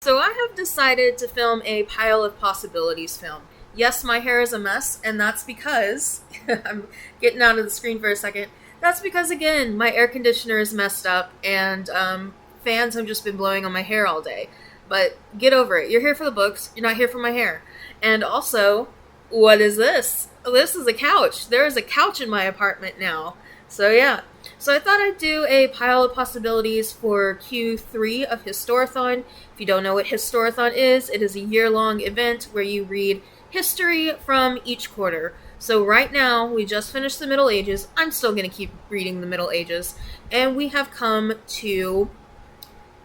So I have decided to film a Pile of Possibilities film. Yes, my hair is a mess, and that's because I'm getting out of the screen for a second. That's because again, my air conditioner is messed up, and fans have just been blowing on my hair all day. But get over it. You're here for the books. You're not here for my hair. And also, what is this? This is a couch. There is a couch in my apartment now. So yeah. So I thought I'd do a pile of possibilities for Q3 of Historathon. If you don't know what Historathon is, it is a year-long event where you read history from each quarter. So right now, we just finished the Middle Ages. I'm still going to keep reading the Middle Ages. And we have come to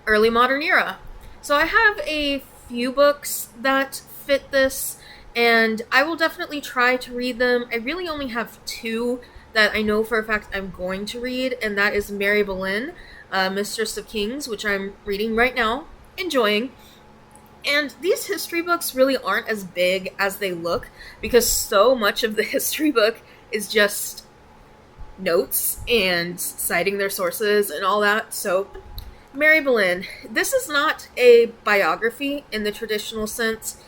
early modern era. So I have a few books that fit this, and I will definitely try to read them. I really only have two that I know for a fact I'm going to read, and that is Mary Boleyn, Mistress of Kings, which I'm reading right now, enjoying. And these history books really aren't as big as they look, because so much of the history book is just notes and citing their sources and all that. So Mary Boleyn, this is not a biography in the traditional sense.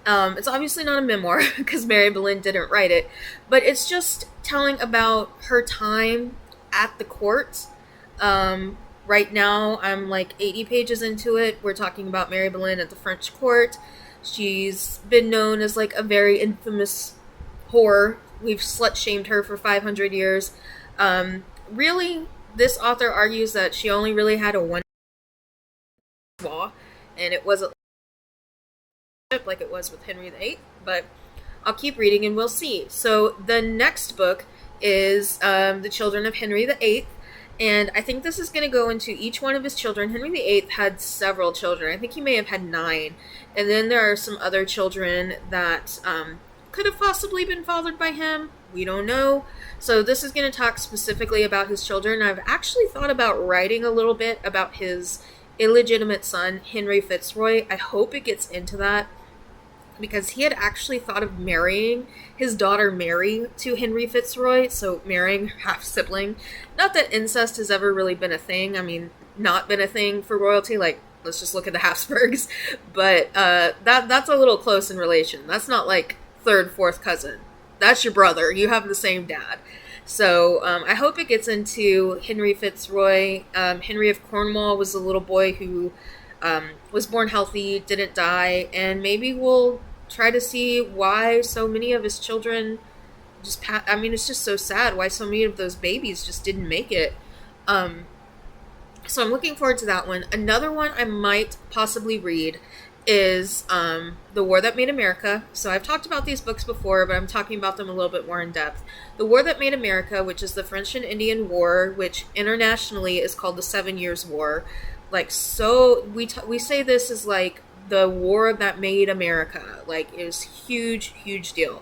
It's obviously not a memoir because Mary Boleyn didn't write it, but it's just telling about her time at the court. Right now, I'm like 80 pages into it. We're talking about Mary Boleyn at the French court. She's been known as like a very infamous whore. We've slut-shamed her for 500 years. Really, this author argues that she only really had a one law, and it wasn't like it was with Henry VIII, but I'll keep reading and we'll see. So the next book is The Children of Henry VIII, and I think this is going to go into each one of his children. Henry VIII had several children. I think he may have had 9, and then there are some other children that could have possibly been fathered by him. We don't know. So this is going to talk specifically about his children. I've actually thought about writing a little bit about his illegitimate son, Henry Fitzroy. I hope it gets into that, because he had actually thought of marrying his daughter Mary to Henry Fitzroy, so marrying her half-sibling. Not that incest has ever really been a thing. I mean, not been a thing for royalty, like, let's just look at the Habsburgs. But that's a little close in relation. That's not like third, fourth cousin. That's your brother. You have the same dad. So I hope it gets into Henry Fitzroy. Henry of Cornwall was a little boy who was born healthy, didn't die, and maybe we'll try to see why so many of his children just I mean, it's just so sad why so many of those babies just didn't make it. So I'm looking forward to that one. Another one I might possibly read is The War That Made America. So I've talked about these books before, but I'm talking about them a little bit more in depth. The War That Made America, which is the French and Indian War, which internationally is called the 7 Years' War. Like, so we say this is like the war that made America. Like, it was huge, huge deal.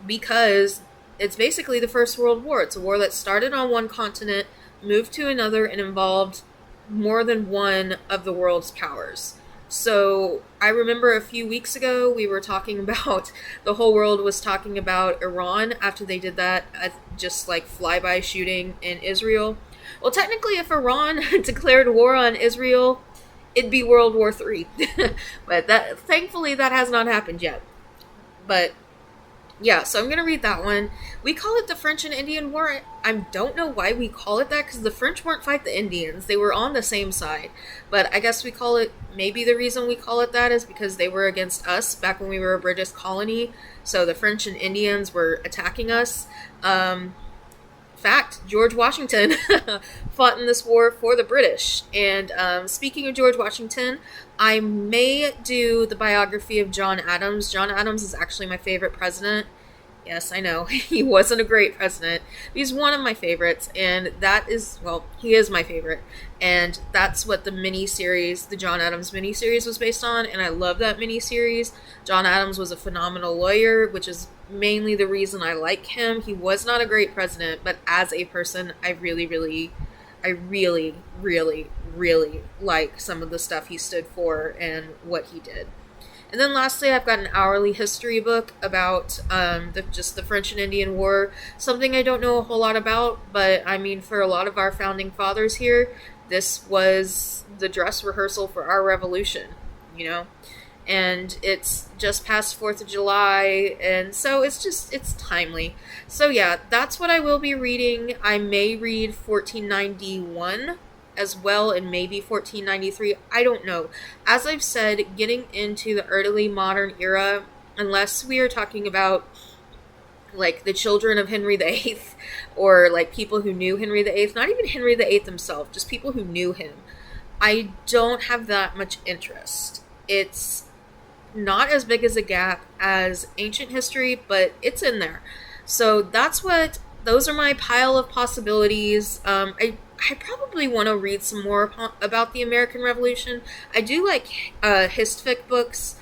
Because it's basically the First World War. It's a war that started on one continent, moved to another, and involved more than one of the world's powers. So I remember a few weeks ago we were talking about, the whole world was talking about Iran after they did that just like flyby shooting in Israel. Well, technically if Iran declared war on Israel, it'd be World War III. But thankfully that has not happened yet. But yeah, so I'm going to read that one. We call it the French and Indian War. I don't know why we call it that, because the French weren't fighting the Indians. They were on the same side. But I guess we call it, maybe the reason we call it that is because they were against us back when we were a British colony. So the French and Indians were attacking us. Fact, George Washington fought in this war for the British. And speaking of George Washington, I may do the biography of John Adams. John Adams is actually my favorite president. Yes, I know, he wasn't a great president. He's one of my favorites, and that is, well, he is my favorite. And that's what the miniseries, the John Adams miniseries was based on, and I love that miniseries. John Adams was a phenomenal lawyer, which is mainly the reason I like him. He was not a great president, but as a person, I really like some of the stuff he stood for and what he did. And then lastly, I've got an hourly history book about the French and Indian War. Something I don't know a whole lot about, but I mean, for a lot of our founding fathers here, this was the dress rehearsal for our revolution, you know? And it's just past 4th of July, and so it's timely. So yeah, that's what I will be reading. I may read 1491 as well, and maybe 1493. I don't know. As I've said, getting into the early modern era, unless we are talking about like the children of Henry VIII, or like people who knew Henry VIII, not even Henry VIII himself, just people who knew him, I don't have that much interest. It's not as big as a gap as ancient history, but it's in there. So those are my pile of possibilities. I probably want to read some more about the American Revolution. I do like histofic books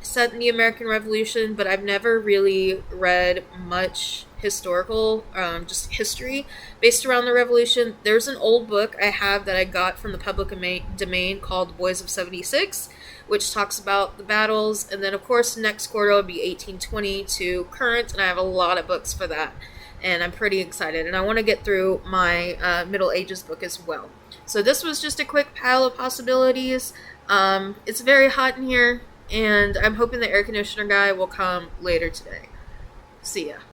set in the American Revolution, but I've never really read much historical, just history based around the Revolution. There's an old book I have that I got from the public domain called Boys of 76, which talks about the battles, and then of course next quarter will be 1820 to current, and I have a lot of books for that, and I'm pretty excited, and I want to get through my Middle Ages book as well. So this was just a quick pile of possibilities. It's very hot in here, and I'm hoping the air conditioner guy will come later today. See ya.